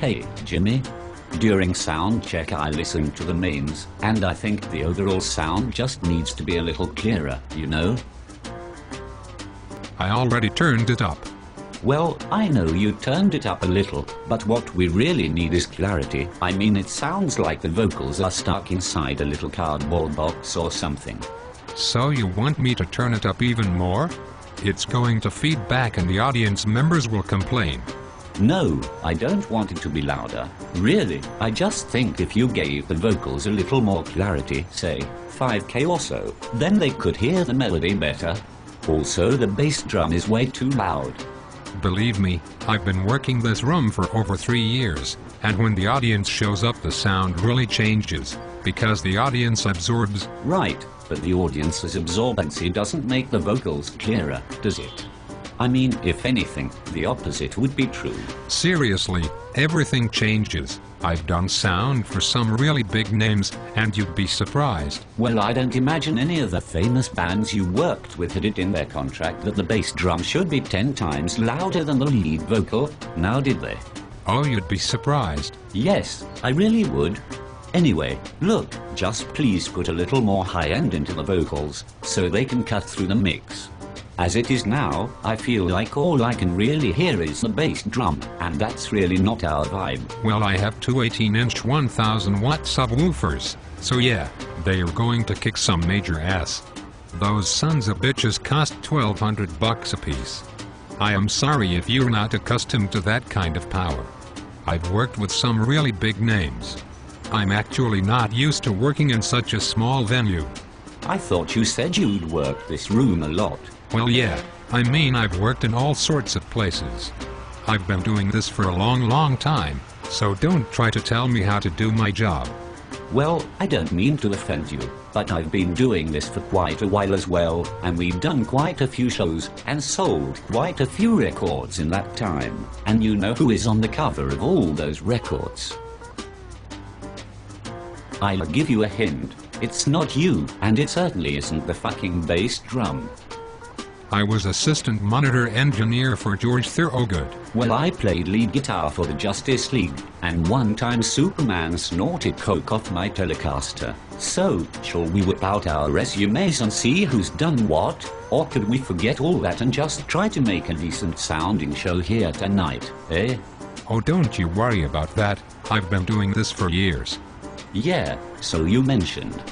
Hey, Jimmy. During sound check I listened to the mains, and I think the overall sound just needs to be a little clearer, you know? I already turned it up. Well, I know you turned it up a little, but what we really need is clarity. I mean, it sounds like the vocals are stuck inside a little cardboard box or something. So you want me to turn it up even more? It's going to feed back and the audience members will complain. No, I don't want it to be louder. Really, I just think if you gave the vocals a little more clarity, say 5K or so, then they could hear the melody better. Also, the bass drum is way too loud. Believe me, I've been working this room for over 3 years, and when the audience shows up the sound really changes, because the audience absorbs. Right, but the audience's absorbency doesn't make the vocals clearer, does it? I mean, if anything, the opposite would be true. Seriously, everything changes. I've done sound for some really big names, and you'd be surprised. Well, I don't imagine any of the famous bands you worked with had it in their contract that the bass drum should be 10 times louder than the lead vocal, now did they? Oh, you'd be surprised. Yes, I really would. Anyway, look, just please put a little more high end into the vocals, so they can cut through the mix. As it is now, I feel like all I can really hear is the bass drum, and that's really not our vibe. Well, I have two 18-inch 1000-watt subwoofers, so yeah, they are going to kick some major ass. Those sons of bitches cost $1,200 a piece. I am sorry if you're not accustomed to that kind of power. I've worked with some really big names. I'm actually not used to working in such a small venue. I thought you said you'd worked this room a lot. Well, yeah, I mean I've worked in all sorts of places. I've been doing this for a long time, so don't try to tell me how to do my job. Well, I don't mean to offend you, but I've been doing this for quite a while as well, and we've done quite a few shows, and sold quite a few records in that time. And you know who is on the cover of all those records? I'll give you a hint. It's not you, and it certainly isn't the fucking bass drum. I was assistant monitor engineer for George Thorogood. Well, I played lead guitar for the Justice League, and one time Superman snorted coke off my Telecaster. So, shall we whip out our resumes and see who's done what? Or could we forget all that and just try to make a decent sounding show here tonight, eh? Oh, don't you worry about that. I've been doing this for years. Yeah, so you mentioned.